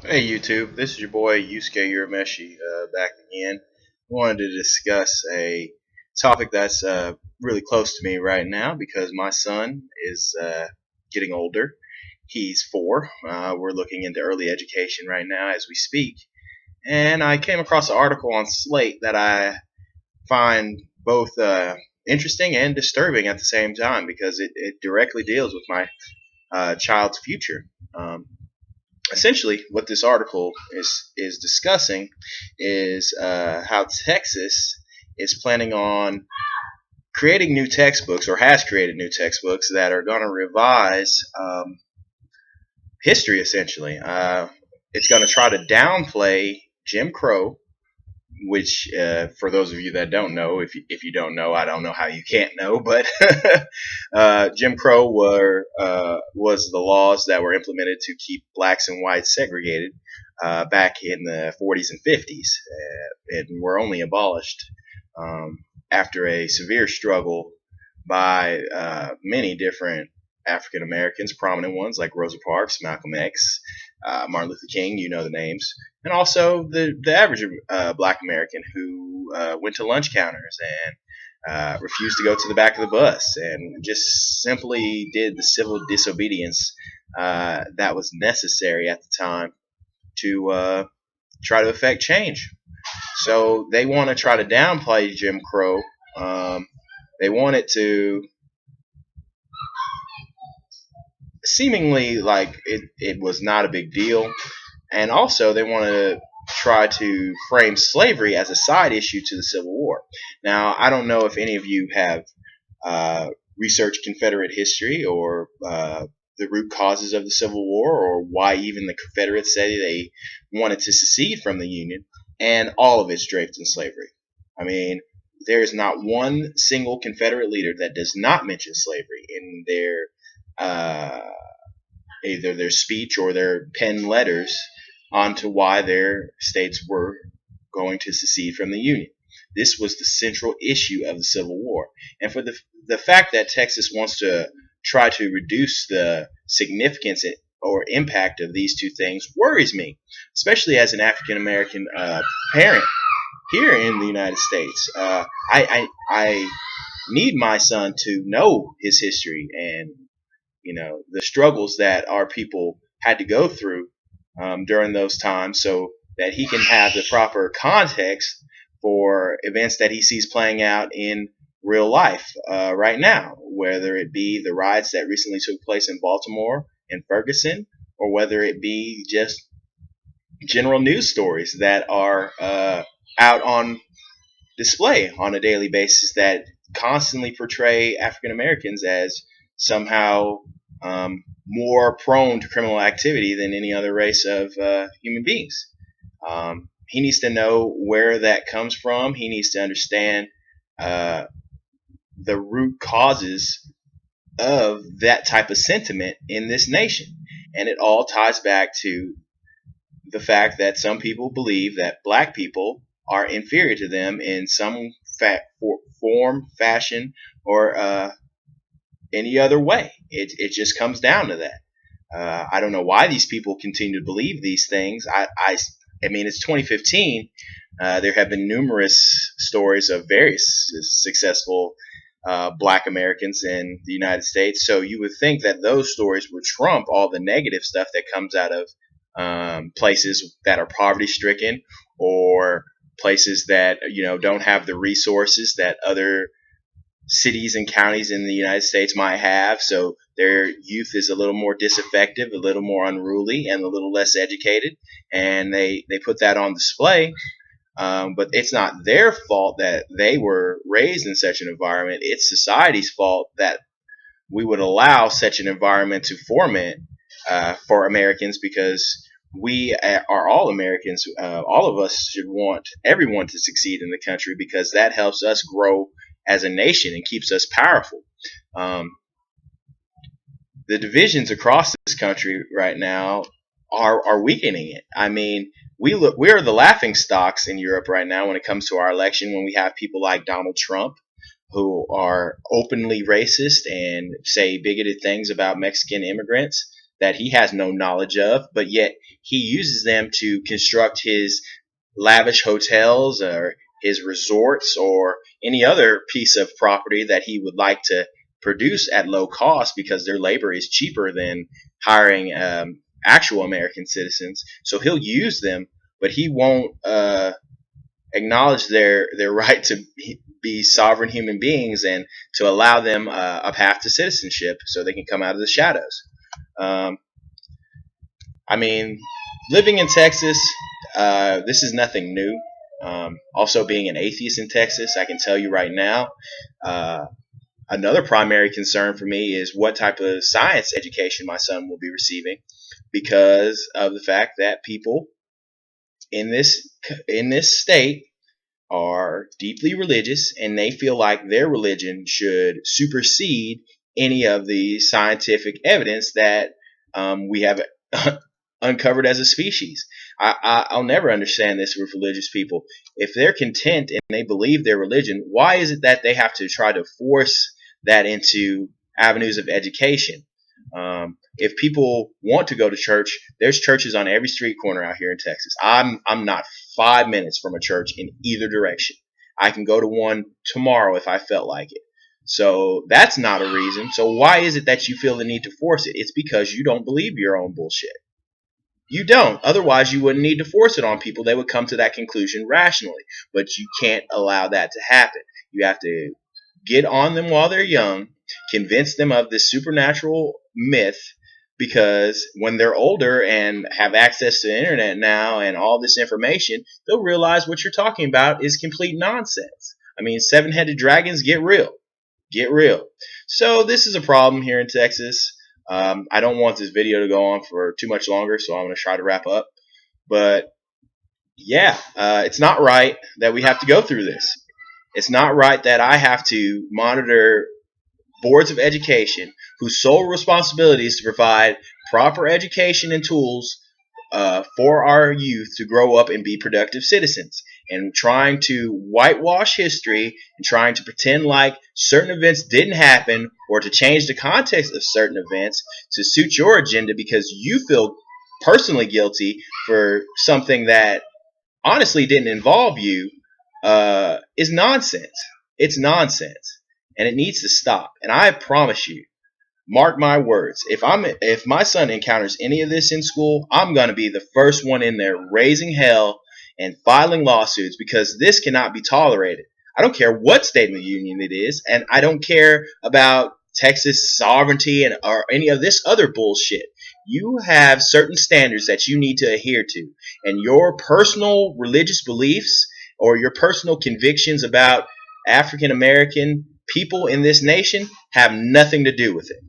Hey YouTube, this is your boy Yusuke Urameshi back again. Wanted to discuss a topic that's really close to me right now because my son is getting older. He's 4. We're looking into early education right now as we speak. And I came across an article on Slate that I find both interesting and disturbing at the same time because it directly deals with my child's future. Essentially, what this article is discussing is how Texas is planning on creating new textbooks, or has created new textbooks that are going to revise history. Essentially, it's going to try to downplay Jim Crow, which for those of you that don't know, if you don't know, I don't know how you can't know, but Jim Crow was the laws that were implemented to keep blacks and whites segregated back in the 40s and 50s, and were only abolished after a severe struggle by many different African Americans, prominent ones like Rosa Parks, Malcolm X, Martin Luther King, you know the names, and also the average black American who went to lunch counters and refused to go to the back of the bus and just simply did the civil disobedience that was necessary at the time to try to effect change. So they want to try to downplay Jim Crow. They want it to seemingly like it was not a big deal. And also, they want to try to frame slavery as a side issue to the Civil War. Now, I don't know if any of you have researched Confederate history or the root causes of the Civil War, or why even the Confederates said they wanted to secede from the Union, and all of it's draped in slavery. I mean, there is not one single Confederate leader that does not mention slavery in their uh, either their speech or their pen letters onto why their states were going to secede from the Union. This was the central issue of the Civil War. And for the fact that Texas wants to try to reduce the significance or impact of these two things worries me, especially as an African American parent here in the United States. I need my son to know his history and the struggles that our people had to go through during those times, so that he can have the proper context for events that he sees playing out in real life right now, whether it be the riots that recently took place in Baltimore and Ferguson, or whether it be just general news stories that are out on display on a daily basis that constantly portray African Americans as somehow more prone to criminal activity than any other race of human beings. He needs to know where that comes from. He needs to understand uh, the root causes of that type of sentiment in this nation. And it all ties back to the fact that some people believe that black people are inferior to them in some form, fashion, or any other way. It just comes down to that. I don't know why these people continue to believe these things. I mean, it's 2015. There have been numerous stories of various successful black Americans in the United States. So you would think that those stories would trump all the negative stuff that comes out of places that are poverty stricken, or places that don't have the resources that other cities and counties in the United States might have. So their youth is a little more disaffective, a little more unruly, and a little less educated. And they put that on display. But it's not their fault that they were raised in such an environment. It's society's fault that we would allow such an environment to format for Americans, because we are all Americans. All of us should want everyone to succeed in the country, because that helps us grow as a nation and keeps us powerful. Um, the divisions across this country right now are weakening it. I mean, we are the laughing stocks in Europe right now when it comes to our election, when we have people like Donald Trump, who are openly racist and say bigoted things about Mexican immigrants that he has no knowledge of, but yet he uses them to construct his lavish hotels or his resorts or any other piece of property that he would like to produce at low cost because their labor is cheaper than hiring actual American citizens. So he'll use them, but he won't acknowledge their right to be sovereign human beings and to allow them a path to citizenship so they can come out of the shadows. Um, I mean, living in Texas, this is nothing new. Also, being an atheist in Texas, I can tell you right now, uh, another primary concern for me is what type of science education my son will be receiving, because of the fact that people in this state are deeply religious and they feel like their religion should supersede any of the scientific evidence that we have uncovered as a species. I'll never understand this with religious people. If they're content and they believe their religion, why is it that they have to try to force that into avenues of education? If people want to go to church, there's churches on every street corner out here in Texas. I'm not 5 minutes from a church in either direction. I can go to one tomorrow if I felt like it. So that's not a reason. So why is it that you feel the need to force it? It's because you don't believe your own bullshit. You don't. Otherwise, you wouldn't need to force it on people. They would come to that conclusion rationally. But you can't allow that to happen. You have to get on them while they're young, convince them of this supernatural myth, because when they're older and have access to the internet now and all this information, they'll realize what you're talking about is complete nonsense. I mean, seven-headed dragons, get real. Get real. So this is a problem here in Texas. I don't want this video to go on for too much longer, so I'm going to try to wrap up. But yeah, it's not right that we have to go through this. It's not right that I have to monitor boards of education whose sole responsibility is to provide proper education and tools for our youth to grow up and be productive citizens. And trying to whitewash history and trying to pretend like certain events didn't happen or to change the context of certain events to suit your agenda because you feel personally guilty for something that honestly didn't involve you is nonsense. It's nonsense. And it needs to stop. And I promise you, mark my words, if my son encounters any of this in school, I'm going to be the first one in there raising hell and filing lawsuits, because this cannot be tolerated. I don't care what state of the union it is, and I don't care about Texas sovereignty and or any of this other bullshit. You have certain standards that you need to adhere to, and your personal religious beliefs or your personal convictions about African American people in this nation have nothing to do with it.